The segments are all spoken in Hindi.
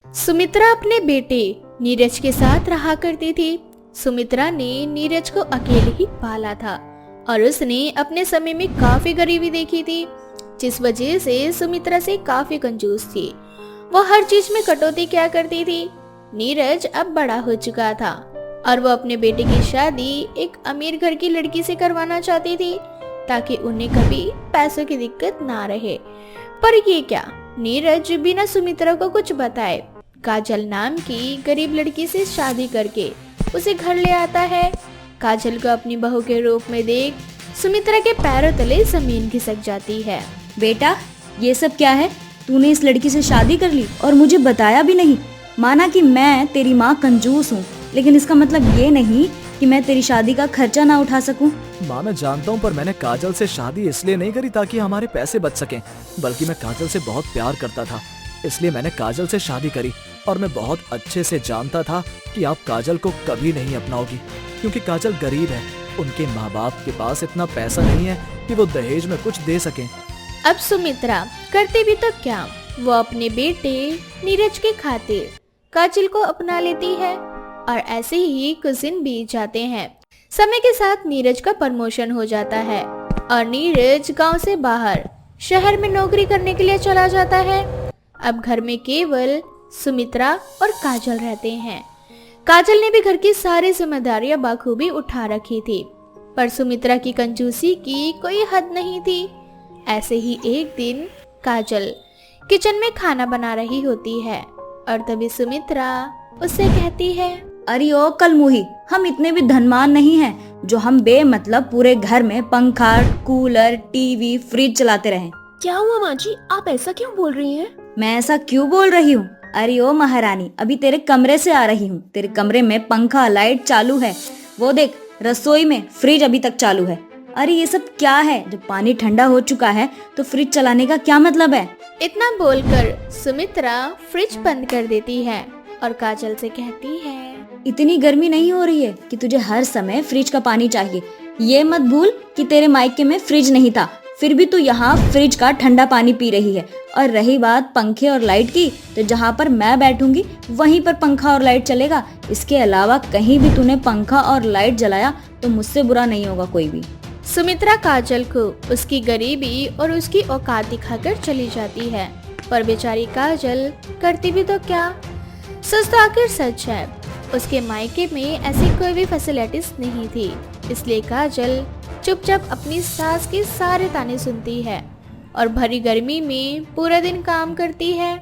सुमित्रा अपने बेटे नीरज के साथ रहा करती थी। सुमित्रा ने नीरज को अकेले ही पाला था और उसने अपने समय में काफी गरीबी देखी थी, जिस वजह से सुमित्रा से काफी कंजूस थी। वो हर चीज में कटौती किया करती थी। नीरज अब बड़ा हो चुका था और वो अपने बेटे की शादी एक अमीर घर की लड़की से करवाना चाहती थी, ताकि उन्हें कभी पैसों की दिक्कत ना रहे। पर ये क्या, नीरज बिना सुमित्रा को कुछ बताए काजल नाम की गरीब लड़की से शादी करके उसे घर ले आता है। काजल को अपनी बहू के रूप में देख सुमित्रा के पैरों तले जमीन खिसक जाती है। बेटा, ये सब क्या है? तूने इस लड़की से शादी कर ली और मुझे बताया भी नहीं। माना कि मैं तेरी माँ कंजूस हूँ, लेकिन इसका मतलब ये नहीं कि मैं तेरी शादी का खर्चा ना उठा सकूं। माँ, मैं जानता हूँ, पर मैंने काजल से शादी इसलिए नहीं करी ताकि हमारे पैसे बच सकें, बल्कि मैं काजल से बहुत प्यार करता था, इसलिए मैंने काजल से शादी करी। और मैं बहुत अच्छे से जानता था कि आप काजल को कभी नहीं अपनाओगी, क्योंकि काजल गरीब है। उनके माँ बाप के पास इतना पैसा नहीं है कि वो दहेज में कुछ दे सकें। अब सुमित्रा करती भी तो क्या, वो अपने बेटे नीरज के खातिर काजल को अपना लेती है और ऐसे ही कुछ दिन बीत जाते हैं। समय के साथ नीरज का प्रमोशन हो जाता है और नीरज गांव से बाहर शहर में नौकरी करने के लिए चला जाता है। अब घर में केवल सुमित्रा और काजल रहते हैं। काजल ने भी घर की सारी जिम्मेदारियां बखूबी उठा रखी थी, पर सुमित्रा की कंजूसी की कोई हद नहीं थी। ऐसे ही एक दिन काजल किचन में खाना बना रही होती है और तभी सुमित्रा उससे कहती है, अरे ओ कलमुही, हम इतने भी धनवान नहीं हैं जो हम बेमतलब पूरे घर में पंखा, कूलर, टीवी, फ्रिज चलाते रहें। क्या हुआ माँ जी, आप ऐसा क्यों बोल रही हैं? मैं ऐसा क्यों बोल रही हूँ? अरे ओ महारानी, अभी तेरे कमरे से आ रही हूँ। तेरे कमरे में पंखा, लाइट चालू है। वो देख, रसोई में फ्रिज अभी तक चालू है। अरे ये सब क्या है? जब पानी ठंडा हो चुका है तो फ्रिज चलाने का क्या मतलब है? इतना बोलकर सुमित्रा फ्रिज बंद कर देती है और काजल से कहती है, इतनी गर्मी नहीं हो रही है कि तुझे हर समय फ्रिज का पानी चाहिए। ये मत भूल कि तेरे मायके में फ्रिज नहीं था, फिर भी तू यहाँ फ्रिज का ठंडा पानी पी रही है। और रही बात पंखे और लाइट की, तो जहाँ पर मैं बैठूंगी वहीं पर पंखा और लाइट चलेगा। इसके अलावा कहीं भी तूने पंखा और लाइट जलाया तो मुझसे बुरा नहीं होगा कोई भी। सुमित्रा काजल को उसकी गरीबी और उसकी औकात दिखाकर चली जाती है, पर बेचारी काजल करती भी तो क्या। सच तो आखिर सच है, उसके मायके में ऐसी कोई भी फैसिलिटीज नहीं थी, इसलिए काजल चुपचाप अपनी सास के सारे ताने सुनती है और भरी गर्मी में पूरा दिन काम करती है।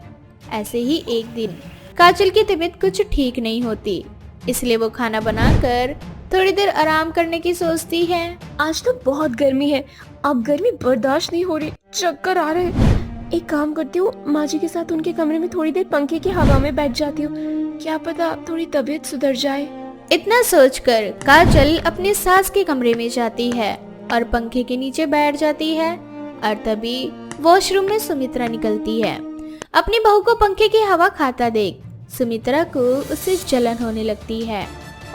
ऐसे ही एक दिन काजल की तबीयत कुछ ठीक नहीं होती, इसलिए वो खाना बनाकर थोड़ी देर आराम करने की सोचती है। आज तो बहुत गर्मी है, अब गर्मी बर्दाश्त नहीं हो रही, चक्कर आ रहे हैं। एक काम करती हूँ, माँ जी के साथ उनके कमरे में थोड़ी देर पंखे की हवा में बैठ जाती हूँ, क्या पता थोड़ी तबीयत सुधर जाए। इतना सोचकर काजल अपने सास के कमरे में जाती है और पंखे के नीचे बैठ जाती है और तभी वॉशरूम में सुमित्रा निकलती है। अपनी बहू को पंखे की हवा खाता देख सुमित्रा को उससे जलन होने लगती है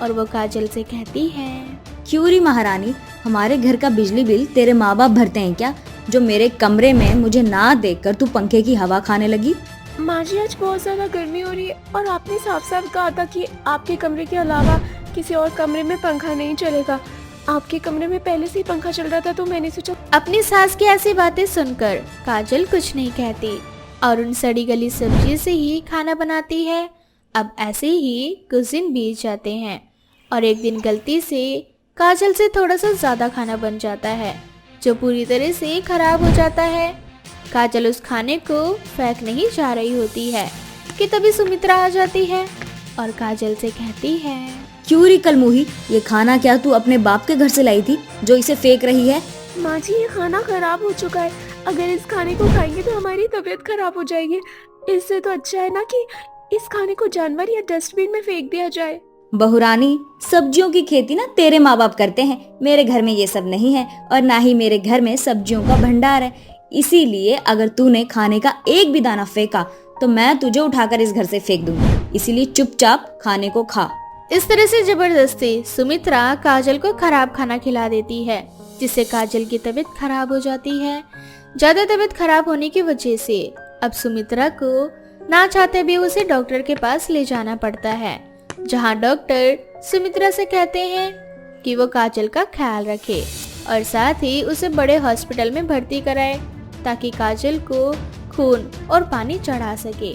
और वो काजल से कहती है, क्यों री महारानी, हमारे घर का बिजली बिल तेरे माँ बाप भरते हैं क्या, जो मेरे कमरे में मुझे ना देखकर तू पंखे की हवा खाने लगी? माँ जी, आज बहुत ज्यादा गर्मी हो रही है और आपने साफ साफ कहा था कि आपके कमरे के अलावा किसी और कमरे में पंखा नहीं चलेगा। आपके कमरे में पहले से ही पंखा चल रहा था, तो मैंने सोचा। अपनी सास की ऐसी बातें सुनकर काजल कुछ नहीं कहती और उन सड़ी गली सब्जी से ही खाना बनाती है। अब ऐसे ही कुछ दिन बीत जाते हैं और एक दिन गलती से काजल से थोड़ा सा ज्यादा खाना बन जाता है, जो पूरी तरह से खराब हो जाता है। काजल उस खाने को फेंक नहीं जा रही होती है कि तभी सुमित्रा आ जाती है और काजल से कहती है, क्यों री कलमुही, ये खाना क्या तू अपने बाप के घर से लाई थी जो इसे फेंक रही है? माँ जी, ये खाना खराब हो चुका है, अगर इस खाने को खाएंगे तो हमारी तबीयत खराब हो जाएगी। इससे तो अच्छा है ना कि इस खाने को जानवर या डस्टबिन में फेंक दिया जाए। बहुरानी, सब्जियों की खेती ना तेरे माँ बाप करते हैं, मेरे घर में ये सब नहीं है और ना ही मेरे घर में सब्जियों का भंडार है। इसीलिए अगर तूने खाने का एक भी दाना फेंका तो मैं तुझे उठाकर इस घर से फेंक दूंगी, इसीलिए चुपचाप खाने को खा। इस तरह से जबरदस्ती सुमित्रा काजल को खराब खाना खिला देती है, जिससे काजल की तबीयत खराब हो जाती है। ज्यादा तबीयत खराब होने की वजह से अब सुमित्रा को ना चाहते भी उसे डॉक्टर के पास ले जाना पड़ता है, जहां डॉक्टर सुमित्रा से कहते हैं कि वो काजल का ख्याल रखे और साथ ही उसे बड़े हॉस्पिटल में भर्ती कराए ताकि काजल को खून और पानी चढ़ा सके।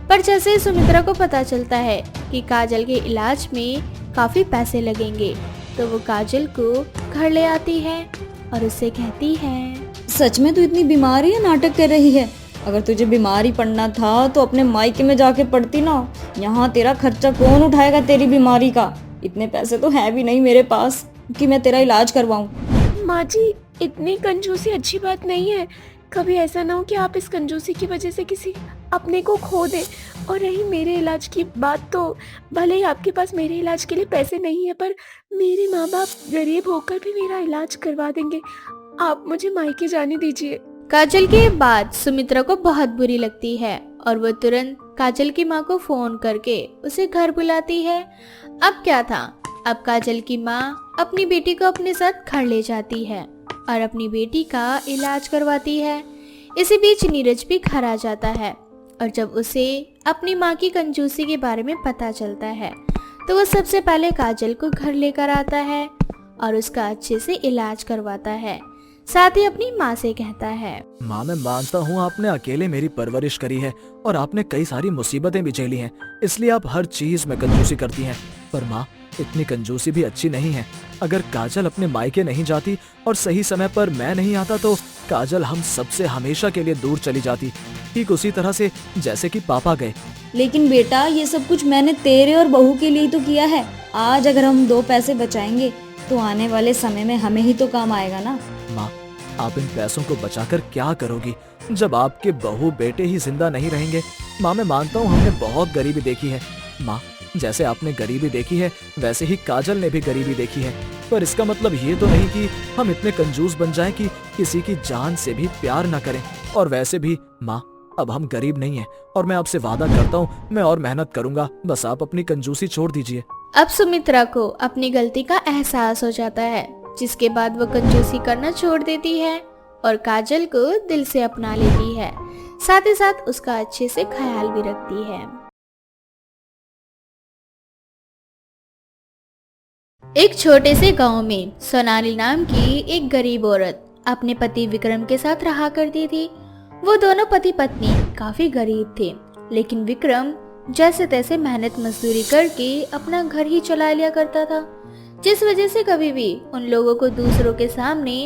पर जैसे ही सुमित्रा को पता चलता है कि काजल के इलाज में काफी पैसे लगेंगे, तो वो काजल को घर ले आती है और उससे कहती है, सच में तू इतनी बीमार है या नाटक कर रही है? अगर तुझे बीमारी पड़ना था तो अपने मायके में जाके पड़ती ना। यहाँ तेरा खर्चा कौन उठाएगा तेरी बीमारी का? इतने पैसे तो है भी नहीं मेरे पास कि मैं तेरा इलाज करवाऊं। माँ जी, इतनी कंजूसी अच्छी बात नहीं है। कभी ऐसा ना हो कि आप इस कंजूसी की वजह से किसी अपने को खो दें। और रही मेरे इलाज की बात, तो भले ही आपके पास मेरे इलाज के लिए पैसे नहीं है, पर मेरे माँ बाप गरीब होकर भी मेरा इलाज करवा देंगे। आप मुझे मायके जाने दीजिए। काजल के बाद सुमित्रा को बहुत बुरी लगती है और वो तुरंत काजल की माँ को फोन करके उसे घर बुलाती है। अब क्या था, अब काजल की माँ अपनी बेटी को अपने साथ घर ले जाती है और अपनी बेटी का इलाज करवाती है। इसी बीच नीरज भी घर आ जाता है और जब उसे अपनी माँ की कंजूसी के बारे में पता चलता है, तो वो सबसे पहले काजल को घर लेकर आता है और उसका अच्छे से इलाज करवाता है। साथ ही अपनी माँ से कहता है, माँ मैं मानता हूँ आपने अकेले मेरी परवरिश करी है और आपने कई सारी मुसीबतें भी झेली हैं, इसलिए आप हर चीज में कंजूसी करती हैं। पर माँ, इतनी कंजूसी भी अच्छी नहीं है। अगर काजल अपने मायके नहीं जाती और सही समय पर मैं नहीं आता, तो काजल हम सबसे हमेशा के लिए दूर चली जाती, ठीक उसी तरह से जैसे कि पापा गए। लेकिन बेटा, ये सब कुछ मैंने तेरे और बहू के लिए तो किया है। आज अगर हम 2 पैसे बचाएंगे तो आने वाले समय में हमें ही तो काम आएगा ना। माँ, आप इन पैसों को बचाकर क्या करोगी जब आपके बहू बेटे ही जिंदा नहीं रहेंगे? माँ मैं मानता हूँ हमने बहुत गरीबी देखी है। माँ, जैसे आपने गरीबी देखी है वैसे ही काजल ने भी गरीबी देखी है, पर इसका मतलब ये तो नहीं कि हम इतने कंजूस बन जाएं कि किसी की जान से भी प्यार न करें। और वैसे भी माँ, अब हम गरीब नहीं हैं और मैं आपसे वादा करता हूँ मैं और मेहनत करूंगा, बस आप अपनी कंजूसी छोड़ दीजिए। अब सुमित्रा को अपनी गलती का एहसास हो जाता है, जिसके बाद वो कंजूसी करना छोड़ देती है और काजल को दिल से अपना लेती है। साथ ही साथ उसका अच्छे से ख्याल भी रखती है। एक छोटे से गांव में सोनाली नाम की एक गरीब औरत अपने पति विक्रम के साथ रहा करती थी। वो दोनों पति पत्नी काफी गरीब थे, लेकिन विक्रम जैसे तैसे मेहनत मजदूरी करके अपना घर ही चला लिया करता था, जिस वजह से कभी भी उन लोगों को दूसरों के सामने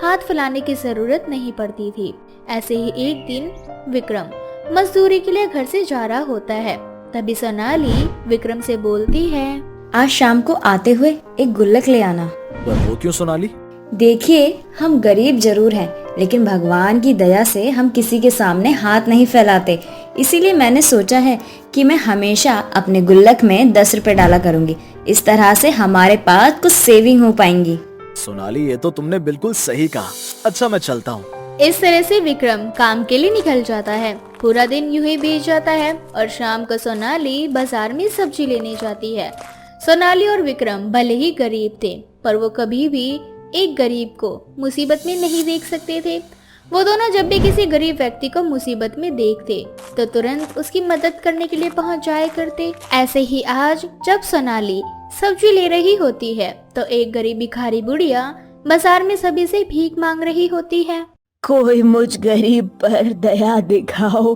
हाथ फैलाने की जरूरत नहीं पड़ती थी। ऐसे ही एक दिन विक्रम मजदूरी के लिए घर से जा रहा होता है। तभी सोनाली विक्रम से बोलती है, आज शाम को आते हुए एक गुल्लक ले आना। पर वो क्यों सोनाली? देखिए, हम गरीब जरूर हैं, लेकिन भगवान की दया से हम किसी के सामने हाथ नहीं फैलाते। इसीलिए मैंने सोचा है कि मैं हमेशा अपने गुल्लक में 10 रुपए डाला करूंगी। इस तरह से हमारे पास कुछ सेविंग हो पाएंगी। सोनाली, ये तो तुमने बिल्कुल सही कहा। अच्छा, मैं चलता हूँ। इस तरह से विक्रम काम के लिए निकल जाता है। पूरा दिन यूं ही बीत जाता है और शाम को सोनाली बाजार में सब्जी लेने जाती है। सोनाली और विक्रम भले ही गरीब थे, पर वो कभी भी एक गरीब को मुसीबत में नहीं देख सकते थे। वो दोनों जब भी किसी गरीब व्यक्ति को मुसीबत में देखते तो तुरंत उसकी मदद करने के लिए पहुंच जाया करते। ऐसे ही आज जब सोनाली सब्जी ले रही होती है, तो एक गरीब भिखारी बुढ़िया बाजार में सभी से भीख मांग रही होती है। कोई मुझ गरीब पर दया दिखाओ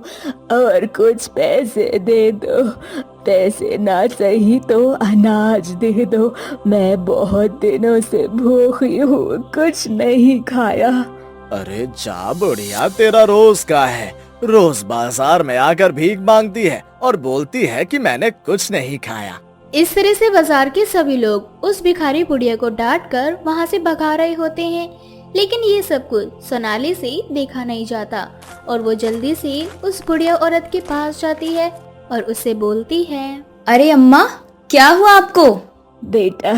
और कुछ पैसे दे दो। पैसे ना सही तो अनाज दे दो। मैं बहुत दिनों से भूखी हूँ, कुछ नहीं खाया। अरे जा बुढ़िया, तेरा रोज का है। रोज बाजार में आकर भीख मांगती है और बोलती है कि मैंने कुछ नहीं खाया। इस तरह से बाजार के सभी लोग उस भिखारी बुढ़िया को डांट कर वहाँ से भगा रहे होते हैं, लेकिन ये सब कुछ सोनाली से देखा नहीं जाता और वो जल्दी से उस बुढ़िया औरत के पास जाती है और उससे बोलती है, अरे अम्मा, क्या हुआ आपको? बेटा,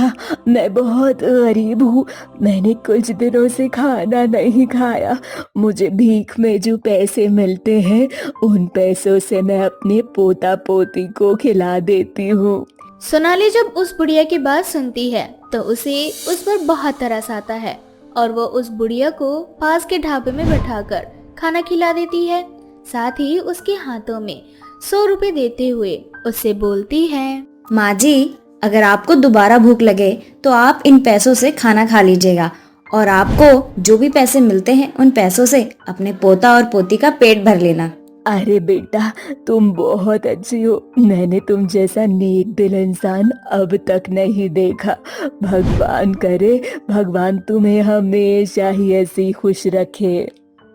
मैं बहुत गरीब हूँ। मैंने कुछ दिनों से खाना नहीं खाया। मुझे भीख में जो पैसे मिलते हैं उन पैसों से मैं अपने पोता पोती को खिला देती हूँ। सोनाली जब उस बुढ़िया की बात सुनती है तो उसे उस पर बहुत तरस आता है और वो उस बुढ़िया को पास के ढाबे में बैठाकर खाना खिला देती है। साथ ही उसके हाथों में 100 रुपए देते हुए उससे बोलती है। माँ जी, अगर आपको दोबारा भूख लगे तो आप इन पैसों से खाना खा लीजिएगा, और आपको जो भी पैसे मिलते हैं उन पैसों से अपने पोता और पोती का पेट भर लेना। अरे बेटा, तुम बहुत अच्छी हो। मैंने तुम जैसा नेक दिल इंसान अब तक नहीं देखा। भगवान करे भगवान तुम्हें हमेशा ही ऐसी खुश रखे।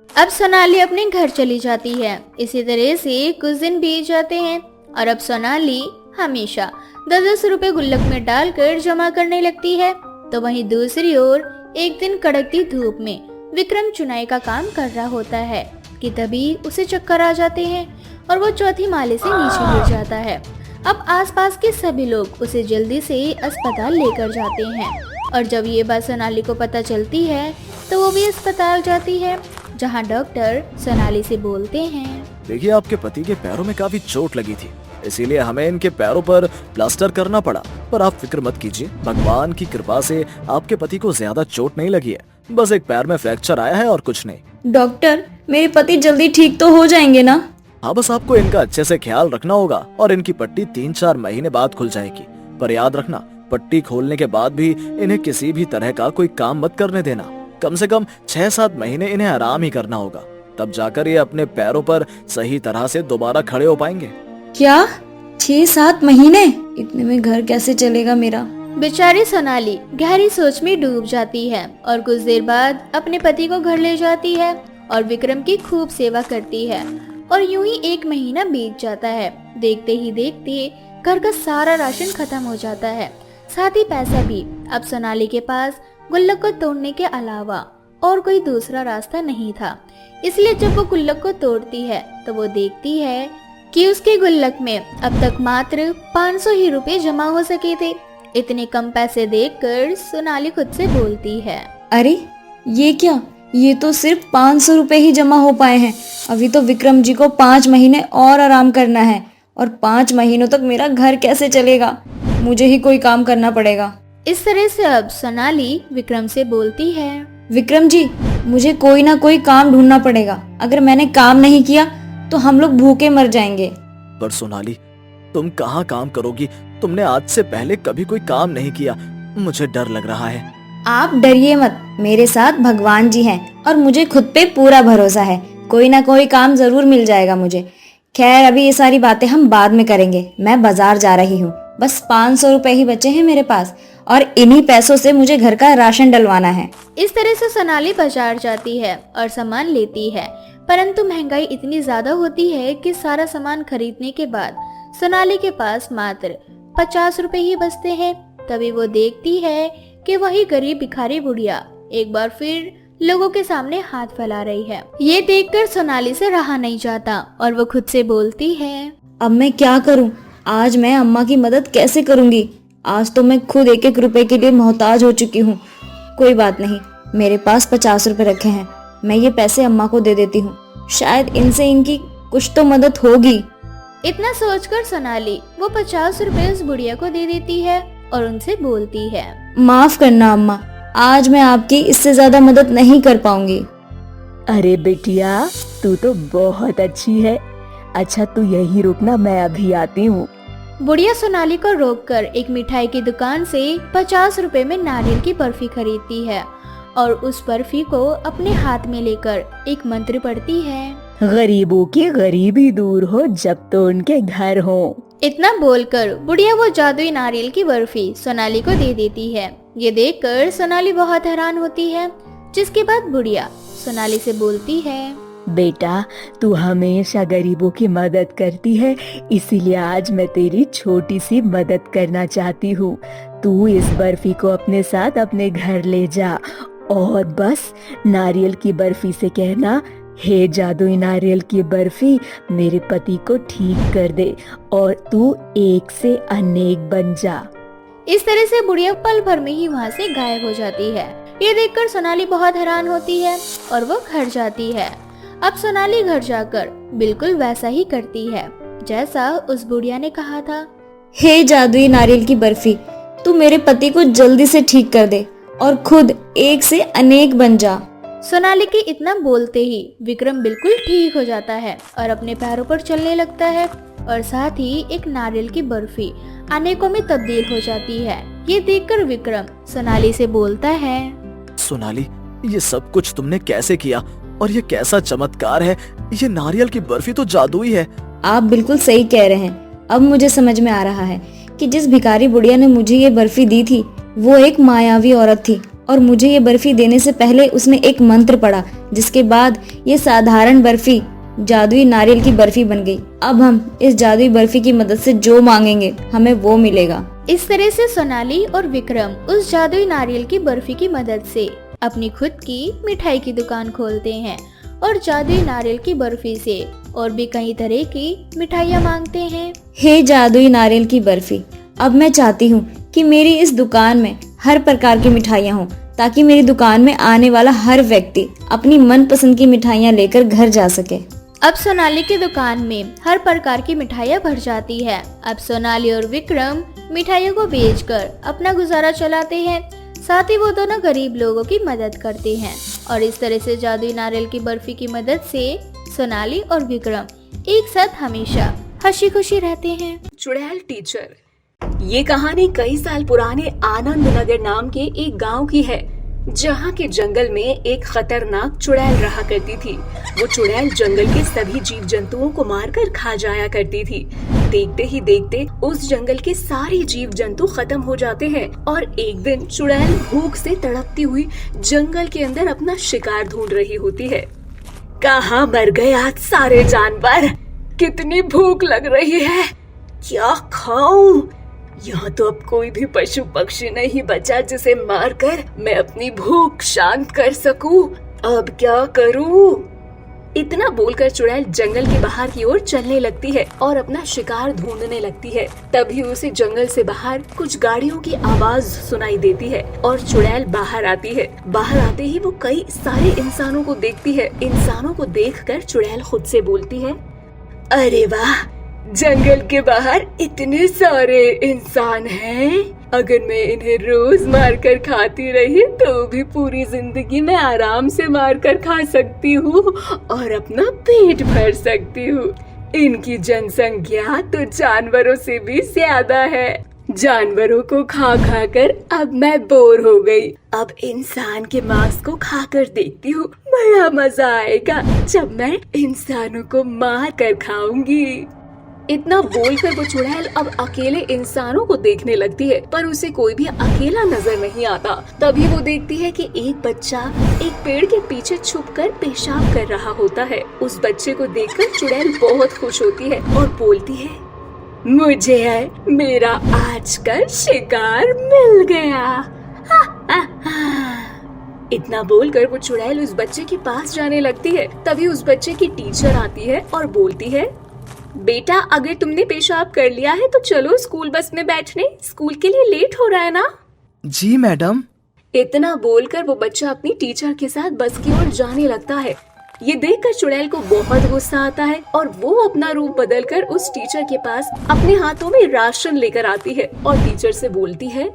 अब सोनाली अपने घर चली जाती है। इसी तरह से कुछ दिन बीत जाते हैं और अब सोनाली हमेशा 10-10 रुपए गुल्लक में डालकर जमा करने लगती है। तो वहीं दूसरी ओर एक दिन कड़कती धूप में विक्रम चुनाई का काम कर रहा होता है कि तभी उसे चक्कर आ जाते हैं और वो चौथी माले से नीचे गिर जाता है। अब आसपास के सभी लोग उसे जल्दी से अस्पताल लेकर जाते हैं और जब ये बात सोनाली को पता चलती है तो वो भी अस्पताल जाती है, जहां डॉक्टर सोनाली से बोलते हैं। देखिए, आपके पति के पैरों में काफी चोट लगी थी, इसीलिए हमें इनके पैरों पर प्लास्टर करना पड़ा। पर आप फिक्र मत कीजिए, भगवान की कृपा से आपके पति को ज्यादा चोट नहीं लगी है, बस एक पैर में फ्रैक्चर आया है और कुछ नहीं। डॉक्टर, मेरे पति जल्दी ठीक तो हो जाएंगे ना? हाँ, बस आपको इनका अच्छे से ख्याल रखना होगा और इनकी पट्टी 3-4 महीने बाद खुल जाएगी। पर याद रखना, पट्टी खोलने के बाद भी इन्हें किसी भी तरह का कोई काम मत करने देना। कम से कम 6-7 महीने इन्हें आराम ही करना होगा, तब जाकर ये अपने पैरों पर सही तरह से दोबारा खड़े हो पाएंगे। क्या 6-7 महीने? इतने में घर कैसे चलेगा मेरा? बेचारी सोनाली गहरी सोच में डूब जाती है और कुछ देर बाद अपने पति को घर ले जाती है और विक्रम की खूब सेवा करती है। और यूं ही 1 महीना बीत जाता है। देखते ही देखते घर का सारा राशन खत्म हो जाता है, साथ ही पैसा भी। अब सोनाली के पास गुल्लक को तोड़ने के अलावा और कोई दूसरा रास्ता नहीं था, इसलिए जब वो गुल्लक को तोड़ती है तो वो देखती है कि उसके गुल्लक में अब तक मात्र 500 ही रुपए जमा हो सके थे। इतने कम पैसे देखकर सोनाली खुद से बोलती है, अरे ये क्या, ये तो सिर्फ 500 रुपए ही जमा हो पाए हैं। अभी तो विक्रम जी को 5 महीने और आराम करना है, और 5 महीनों तक मेरा घर कैसे चलेगा? मुझे ही कोई काम करना पड़ेगा। इस तरह से अब सोनाली विक्रम से बोलती है। विक्रम जी, मुझे कोई ना कोई काम ढूंढना पड़ेगा। अगर मैंने काम नहीं किया तो हम लोग भूखे मर जाएंगे। पर सोनाली, तुम कहाँ काम करोगी? तुमने आज से पहले कभी कोई काम नहीं किया, मुझे डर लग रहा है। आप डरिए मत, मेरे साथ भगवान जी हैं और मुझे खुद पे पूरा भरोसा है। कोई ना कोई काम जरूर मिल जाएगा मुझे। खैर, अभी ये सारी बातें हम बाद में करेंगे। मैं बाजार जा रही हूँ, बस 500 रुपए ही बचे हैं मेरे पास, और इन्हीं पैसों से मुझे घर का राशन डलवाना है। इस तरह से सोनाली बाजार जाती है और सामान लेती है, परंतु महंगाई इतनी ज्यादा होती है कि सारा सामान खरीदने के बाद सोनाली के पास मात्र 50 रुपए ही बचते हैं। तभी वो देखती है कि वही गरीब भिखारी बुढ़िया एक बार फिर लोगों के सामने हाथ फैला रही है। ये देखकर सोनाली से रहा नहीं जाता और वो खुद से बोलती है, अब मैं क्या करूं? आज मैं अम्मा की मदद कैसे करूंगी? आज तो मैं खुद 1-1 रुपए के लिए मोहताज हो चुकी हूँ। कोई बात नहीं, मेरे पास 50 रुपए रखे हैं, मैं ये पैसे अम्मा को दे देती हूँ, शायद इनसे इनकी कुछ तो मदद होगी। इतना सोचकर सोनाली वो 50 रुपए उस बुढ़िया को दे देती है और उनसे बोलती है, माफ करना अम्मा, आज मैं आपकी इससे ज्यादा मदद नहीं कर पाऊंगी। अरे बेटिया, तू तो बहुत अच्छी है। अच्छा, तू यही रुकना, मैं अभी आती हूँ। बुढ़िया सोनाली को रोककर एक मिठाई की दुकान से 50 रुपए में नारियल की बर्फी खरीदती है और उस बर्फी को अपने हाथ में लेकर एक मंत्र पढ़ती है, गरीबों की गरीबी दूर हो जब तो उनके घर हो। इतना बोलकर बुढ़िया वो जादुई नारियल की बर्फी सोनाली को दे देती है। ये देखकर सोनाली बहुत हैरान होती है, जिसके बाद बुढ़िया सोनाली से बोलती है, बेटा, तू हमेशा गरीबों की मदद करती है, इसीलिए आज मैं तेरी छोटी सी मदद करना चाहती हूँ। तू इस बर्फी को अपने साथ अपने घर ले जा और बस नारियल की बर्फी से कहना, हे जादुई नारियल की बर्फी, मेरे पति को ठीक कर दे और तू एक से अनेक बन जा। इस तरह से बुढ़िया पल भर में ही वहाँ से गायब हो जाती है। ये देखकर सोनाली बहुत हैरान होती है और वो घर जाती है। अब सोनाली घर जाकर बिल्कुल वैसा ही करती है जैसा उस बुढ़िया ने कहा था। हे जादुई नारियल की बर्फी, तू मेरे पति को जल्दी से ठीक कर दे और खुद एक से अनेक बन जा। सोनाली के इतना बोलते ही विक्रम बिल्कुल ठीक हो जाता है और अपने पैरों पर चलने लगता है। और साथ ही एक नारियल की बर्फी अनेकों में तब्दील हो जाती है। ये देखकर विक्रम सोनाली से बोलता है, सोनाली, ये सब कुछ तुमने कैसे किया और ये कैसा चमत्कार है? ये नारियल की बर्फी तो जादुई है। आप बिल्कुल सही कह रहे हैं। अब मुझे समझ में आ रहा है कि जिस भिखारी बुढ़िया ने मुझे ये बर्फी दी थी वो एक मायावी औरत थी और मुझे ये बर्फी देने से पहले उसने एक मंत्र पढ़ा, जिसके बाद ये साधारण बर्फी जादुई नारियल की बर्फी बन गई। अब हम इस जादुई बर्फी की मदद से जो मांगेंगे हमें वो मिलेगा। इस तरह से सोनाली और विक्रम उस जादुई नारियल की बर्फी की मदद से अपनी खुद की मिठाई की दुकान खोलते हैं और जादुई नारियल की बर्फी से और भी कई तरह की मिठाइयाँ मांगते हैं। हे जादुई नारियल की बर्फी, अब मैं चाहती हूँ कि मेरी इस दुकान में हर प्रकार की मिठाइयाँ हों, ताकि मेरी दुकान में आने वाला हर व्यक्ति अपनी मनपसंद की मिठाइयाँ लेकर घर जा सके। अब सोनाली की दुकान में हर प्रकार की मिठाइयाँ भर जाती है। अब सोनाली और विक्रम मिठाइयों को बेचकर अपना गुजारा चलाते हैं। साथ ही वो दोनों गरीब लोगों की मदद करते हैं और इस तरह से जादुई नारियल की बर्फी की मदद से सोनाली और विक्रम एक साथ हमेशा हंसी खुशी रहते हैं। चुड़ैल टीचर। ये कहानी कई साल पुराने आनंद नगर नाम के एक गांव की है, जहाँ के जंगल में एक खतरनाक चुड़ैल रहा करती थी। वो चुड़ैल जंगल के सभी जीव जंतुओं को मारकर खा जाया करती थी। देखते ही देखते उस जंगल के सारे जीव जंतु खत्म हो जाते हैं और एक दिन चुड़ैल भूख से तड़पती हुई जंगल के अंदर अपना शिकार ढूंढ रही होती है। कहाँ मर गए आज सारे जानवर? कितनी भूख लग रही है, क्या खाऊं? यहाँ तो अब कोई भी पशु पक्षी नहीं बचा जिसे मारकर मैं अपनी भूख शांत कर सकूं। अब क्या करूं? इतना बोलकर चुड़ैल जंगल के बाहर की ओर चलने लगती है और अपना शिकार ढूंढने लगती है। तभी उसे जंगल से बाहर कुछ गाड़ियों की आवाज सुनाई देती है और चुड़ैल बाहर आती है। बाहर आते ही वो कई सारे इंसानों को देखती है। इंसानों को देखकर चुड़ैल खुद से बोलती है, अरे वाह, जंगल के बाहर इतने सारे इंसान हैं। अगर मैं इन्हें रोज मारकर खाती रही तो भी पूरी जिंदगी में आराम से मारकर खा सकती हूँ और अपना पेट भर सकती हूँ। इनकी जनसंख्या तो जानवरों से भी ज्यादा है। जानवरों को खा खा कर अब मैं बोर हो गई। अब इंसान के मांस को खाकर देखती हूँ, बड़ा मजा आएगा जब मैं इंसानों को मार कर खाऊंगी। इतना बोलकर वो चुड़ैल अब अकेले इंसानों को देखने लगती है, पर उसे कोई भी अकेला नजर नहीं आता। तभी वो देखती है कि एक बच्चा एक पेड़ के पीछे छुपकर पेशाब कर रहा होता है। उस बच्चे को देखकर चुड़ैल बहुत खुश होती है और बोलती है, मुझे मेरा आज का शिकार मिल गया। हा, हा, हा। इतना बोलकर वो चुड़ैल उस बच्चे के पास जाने लगती है। तभी उस बच्चे की टीचर आती है और बोलती है, बेटा अगर तुमने पेशाब कर लिया है तो चलो स्कूल बस में बैठने, स्कूल के लिए लेट हो रहा है ना। जी मैडम। इतना बोलकर वो बच्चा अपनी टीचर के साथ बस की ओर जाने लगता है। ये देखकर चुड़ैल को बहुत गुस्सा आता है और वो अपना रूप बदलकर उस टीचर के पास अपने हाथों में राशन लेकर आती है और टीचर से बोलती है,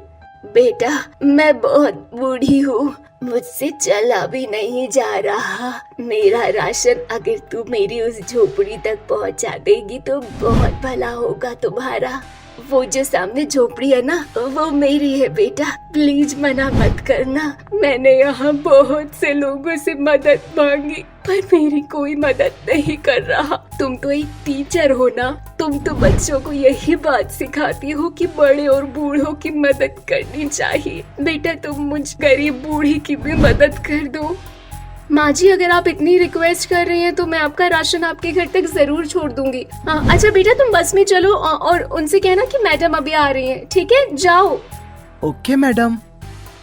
बेटा मैं बहुत बूढ़ी हूँ, मुझसे चला भी नहीं जा रहा। मेरा राशन अगर तू मेरी उस झोपड़ी तक पहुँचा देगी तो बहुत भला होगा तुम्हारा। वो जो सामने झोपड़ी है ना, वो मेरी है बेटा, प्लीज मना मत करना। मैंने यहाँ बहुत से लोगों से मदद मांगी पर मेरी कोई मदद नहीं कर रहा। तुम तो एक टीचर हो ना, तुम तो बच्चों को यही बात सिखाती हो कि बड़े और बूढ़ों की मदद करनी चाहिए। बेटा तुम मुझ गरीब बूढ़ी की भी मदद कर दो। माँ जी अगर आप इतनी रिक्वेस्ट कर रही हैं तो मैं आपका राशन आपके घर तक जरूर छोड़ दूंगी। अच्छा बेटा तुम बस में चलो और उनसे कहना कि मैडम अभी आ रही हैं, ठीक है, जाओ। Okay madam.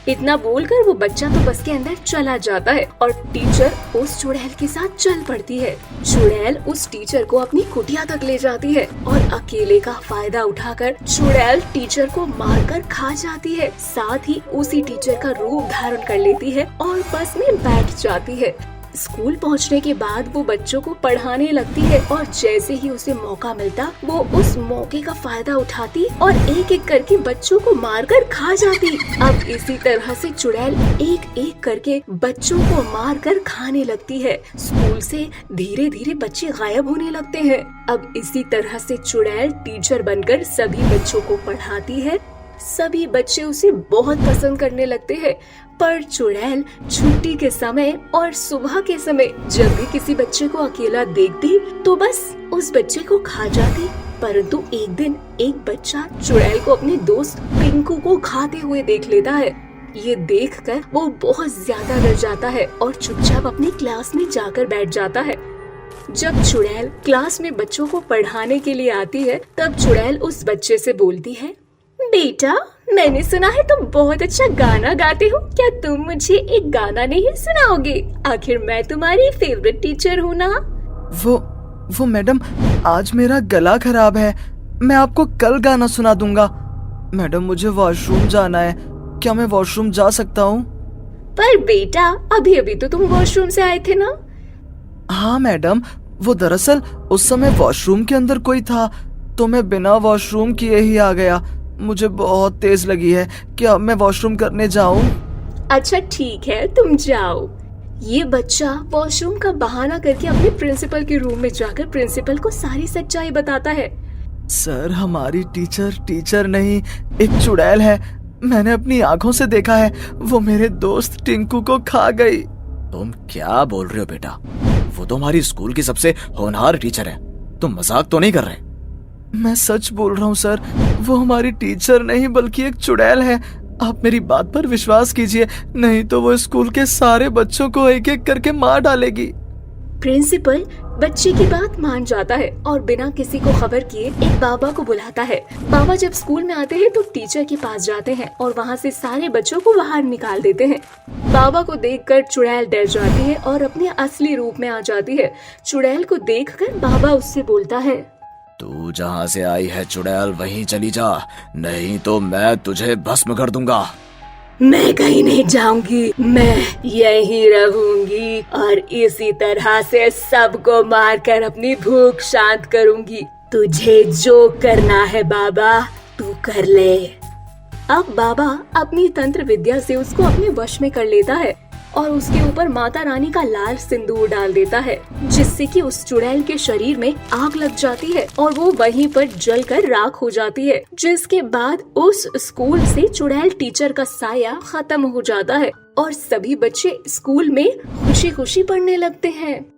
इतना बोलकर वो बच्चा तो बस के अंदर चला जाता है और टीचर उस चुड़ैल के साथ चल पड़ती है। चुड़ैल उस टीचर को अपनी कुटिया तक ले जाती है और अकेले का फायदा उठाकर चुड़ैल टीचर को मारकर खा जाती है। साथ ही उसी टीचर का रूप धारण कर लेती है और बस में बैठ जाती है। स्कूल पहुंचने के बाद वो बच्चों को पढ़ाने लगती है और जैसे ही उसे मौका मिलता वो उस मौके का फायदा उठाती और एक एक करके बच्चों को मारकर खा जाती। अब इसी तरह से चुड़ैल एक एक करके बच्चों को मारकर खाने लगती है। स्कूल से धीरे धीरे बच्चे गायब होने लगते हैं। अब इसी तरह से चुड़ैल टीचर बनकर सभी बच्चों को पढ़ाती है। सभी बच्चे उसे बहुत पसंद करने लगते हैं। पर चुड़ैल छुट्टी के समय और सुबह के समय जब भी किसी बच्चे को अकेला देखती तो बस उस बच्चे को खा जाती। परंतु एक दिन एक बच्चा चुड़ैल को अपने दोस्त पिंकू को खाते हुए देख लेता है। ये देखकर वो बहुत ज्यादा डर जाता है और चुपचाप अपनी क्लास में जाकर बैठ जाता है। जब चुड़ैल क्लास में बच्चों को पढ़ाने के लिए आती है तब चुड़ैल उस बच्चे से बोलती है, बेटा मैंने सुना है तुम बहुत अच्छा गाना गाते हो, क्या तुम मुझे एक गाना नहीं सुनाओगे? आखिर मैं तुम्हारी फेवरेट टीचर हूँ ना। वो मैडम, आज मेरा गला खराब है, मैं आपको कल गाना सुना दूंगा। मैडम मुझे वॉशरूम जाना है, क्या मैं वॉशरूम जा सकता हूँ? पर बेटा अभी अभी तो तुम वॉशरूम से आए थे ना। हाँ मैडम, वो दरअसल उस समय वॉशरूम के अंदर कोई था तो मैं बिना वॉशरूम किए ही आ गया। मुझे बहुत तेज लगी है, क्या मैं वॉशरूम करने जाऊं? अच्छा ठीक है तुम जाओ। ये बच्चा वॉशरूम का बहाना करके अपने प्रिंसिपल के रूम में जाकर प्रिंसिपल को सारी सच्चाई बताता है। सर हमारी टीचर नहीं, एक चुड़ैल है। मैंने अपनी आंखों से देखा है, वो मेरे दोस्त टिंकू को खा गई। तुम क्या बोल रहे हो बेटा? वो तो हमारी स्कूल की सबसे होनहार टीचर है, तुम मजाक तो नहीं कर रहे? मैं सच बोल रहा हूँ सर, वो हमारी टीचर नहीं बल्कि एक चुड़ैल है। आप मेरी बात पर विश्वास कीजिए, नहीं तो वो स्कूल के सारे बच्चों को एक एक करके मार डालेगी। प्रिंसिपल बच्चे की बात मान जाता है और बिना किसी को खबर किए एक बाबा को बुलाता है। बाबा जब स्कूल में आते हैं तो टीचर के पास जाते हैं और वहाँ से सारे बच्चों को बाहर निकाल देते हैं। बाबा को देखकर चुड़ैल डर जाती है और अपने असली रूप में आ जाती है। चुड़ैल को देखकर बाबा उससे बोलता है, तू जहाँ से आई है चुड़ैल वहीं चली जा, नहीं तो मैं तुझे भस्म कर दूंगा। मैं कहीं नहीं जाऊंगी, मैं यहीं रहूंगी और इसी तरह से सबको मारकर अपनी भूख शांत करूंगी। तुझे जो करना है बाबा तू कर ले। अब बाबा अपनी तंत्र विद्या से उसको अपने वश में कर लेता है और उसके ऊपर माता रानी का लाल सिंदूर डाल देता है, जिससे कि उस चुड़ैल के शरीर में आग लग जाती है और वो वहीं पर जलकर राख हो जाती है। जिसके बाद उस स्कूल से चुड़ैल टीचर का साया खत्म हो जाता है और सभी बच्चे स्कूल में खुशी खुशी पढ़ने लगते हैं।